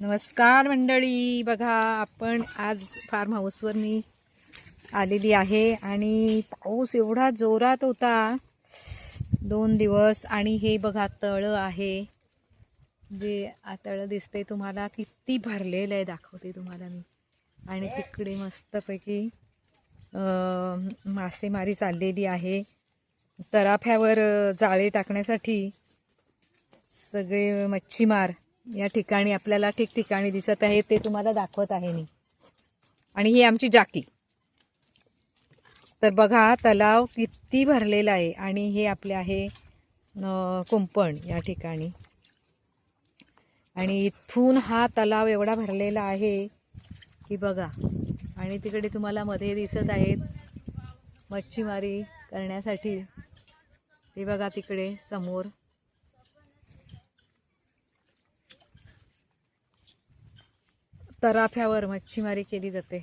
नमस्कार मंडळी, बघा आपण आज फार्म हाऊसवर मी आलेली आहे आणि पाऊस एवढा जोरात होता 2 दिवस. आणि हे बघा तळं आहे, जे तळं दिसते तुम्हाला किती भरलेलं आहे, दाखवते तुम्हाला मी. आणि तिकडे मस्तपैकी मासेमारी चाललेली आहे. तराफ्यावर जाळे टाकण्यासाठी सगळे मच्छीमार या ठिकाणी आपल्याला ठिकठिकाणी दिसत आहे, ते तुम्हाला दाखवत आहे मी. आणि ही आमची जाकी. तर बघा तलाव किती भरलेला आहे. आणि हे आपले आहे कुंपण या ठिकाणी. आणि इथून हा तलाव एवढा भरलेला आहे की बघा. आणि तिकडे तुम्हाला मध्ये दिसत आहेत मच्छीमारी करण्यासाठी, ते बघा तिकडे समोर. तराफ्यावर मच्छीमारी केली जाते,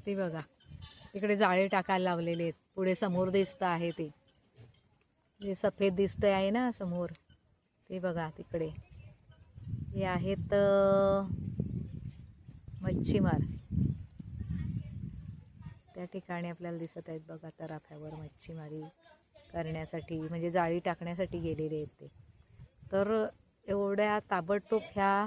ते बघा. तिकडे जाळे टाकायला लावलेले आहेत. पुढे समोर दिसतं आहे ते जे सफेद दिसतंय आहे ना समोर, ते बघा तिकडे. हे आहेत मच्छीमार. त्या ठिकाणी आपल्याला दिसत आहेत बघा, तराफ्यावर मच्छीमारी करण्यासाठी म्हणजे जाळी टाकण्यासाठी गेलेले आहेत ते. तर एवढ्या ताबडतोब ह्या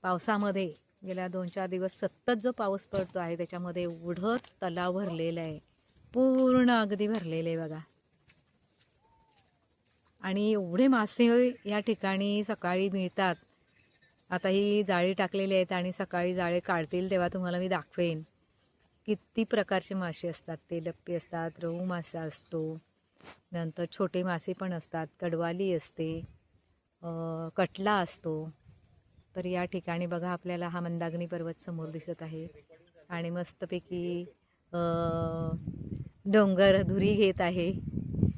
पावसामध्ये गेल्या 2-4 दिवस सतत जो पाऊस पडतो आहे त्याच्यामध्ये एवढं तलाव भरलेलं आहे, पूर्ण अगदी भरलेलं आहे बघा. आणि एवढे मासे या ठिकाणी सकाळी मिळतात. आता ही जाळी टाकलेली आहेत आणि सकाळी जाळे काढतील तेव्हा तुम्हाला मी दाखवेन किती प्रकारचे मासे असतात. ते लप्पी असतात, रहू मासा असतो, नंतर छोटे मासे पण असतात, कडवाली असते, कटला असतो. तर या ठिकाणी बघा आपल्याला हा मंदाकिनी पर्वत समोर दिसत आहे. आणि मस्तपैकी डोंगर धुरी घेत आहे,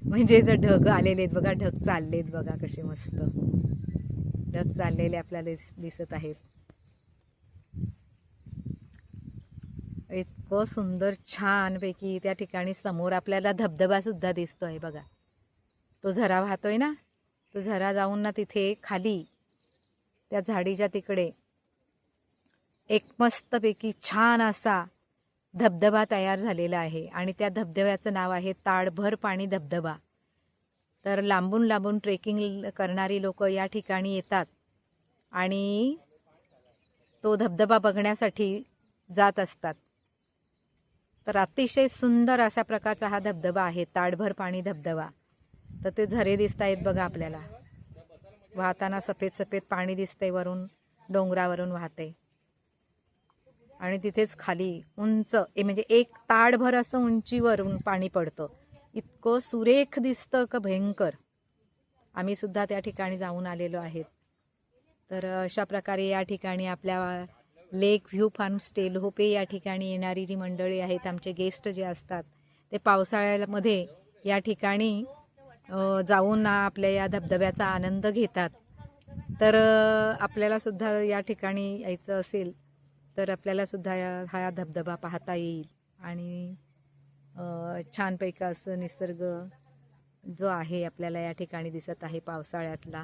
म्हणजे जर ढग आलेले आहेत बघा, ढग चाललेत बघा, कसे मस्त ढग चाललेले आपल्याला दिसत आहेत. इतकं सुंदर छानपैकी त्या ठिकाणी समोर आपल्याला धबधबा सुद्धा दिसतो आहे बघा. तो झरा वाहतोय ना, तो झरा जाऊन ना तिथे खाली त्या झाडीच्या तिकडे एक मस्तपैकी छान असा धबधबा तयार झालेला आहे. आणि त्या धबधब्याचं नाव आहे ताडभर पाणी धबधबा. तर लांबून लांबून ट्रेकिंग करणारी लोक या ठिकाणी येतात आणि तो धबधबा बघण्यासाठी जात असतात. तर अतिशय सुंदर अशा प्रकारचा हा धबधबा आहे, ताडभर पाणी धबधबा. तर ते झरे दिसत आहेत बघा आपल्याला वाहताना, सफेद सफेद पाणी दिसतंय, वरून डोंगरावरून वाहते. आणि तिथेच खाली उंच म्हणजे एक ताडभर असं उंचीवरून पाणी पडतं. इतकं सुरेख दिसतं का भयंकर. आम्ही सुद्धा त्या ठिकाणी जाऊन आलेलो आहेत. तर अशा प्रकारे या ठिकाणी आपल्या लेक व्ह्यू फार्म स्टे लोहपे या ठिकाणी येणारी जी मंडळी आहेत, आमचे गेस्ट जे असतात, ते पावसाळ्यामध्ये या ठिकाणी जाऊन आपल्या या धबधब्याचा आनंद घेतात. तर आपल्याला सुद्धा या ठिकाणी यायचं असेल तर आपल्याला सुद्धा हा धबधबा पाहता येईल. आणि छानपैकी असं निसर्ग जो आहे आपल्याला या ठिकाणी दिसत आहे पावसाळ्यातला.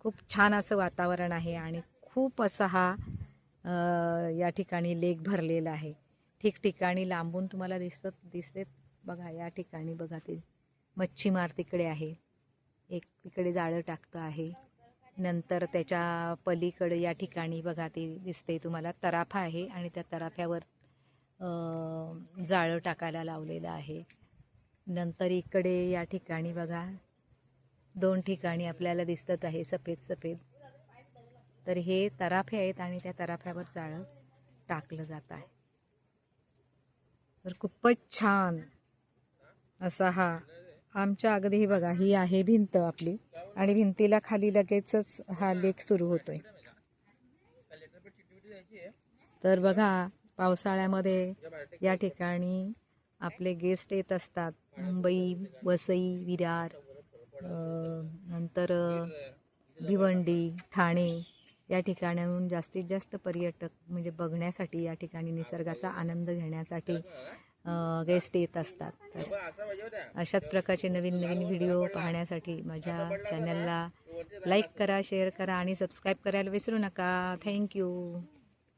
खूप छान असं वातावरण आहे आणि खूप असा हा या ठिकाणी लेक भरलेला आहे. ठिकठिकाणी लांबून तुम्हाला दिसत बघा. या ठिकाणी बघा ते मच्छीमार तिकडे आहे, एक तिकडे जाळं टाकतं आहे. नंतर त्याच्या पलीकडे या ठिकाणी बघा ते दिसते तुम्हाला तराफा आहे आणि त्या तराफ्यावर जाळं टाकायला लावलेलं आहे. नंतर इकडे या ठिकाणी बघा 2 ठिकाणी आपल्याला दिसत आहे सफेद सफेद. तर हे तराफे आहेत आणि त्या तराफ्यावर जाळं टाकलं जात आहे. तर खूपच छान असा हा आमच्या अगदी बघा, ही आहे भिंत आपली आणि भिंतीला खाली लगेचच हा लेक सुरू होतोय. तर बघा पावसाळ्यामध्ये या ठिकाणी आपले गेस्ट येत असतात. मुंबई, वसई, विरार, नंतर भिवंडी, ठाणे या ठिकाणाहून जास्तीत जास्त पर्यटक म्हणजे बघण्यासाठी, या ठिकाणी निसर्गाचा आनंद घेण्यासाठी गेस्ट येत असतात. तर अशाच प्रकारचे नवीन नवीन व्हिडिओ पाहण्यासाठी माझ्या चॅनलला लाईक करा, शेअर करा आणि सबस्क्राईब करायला विसरू नका. थँक्यू.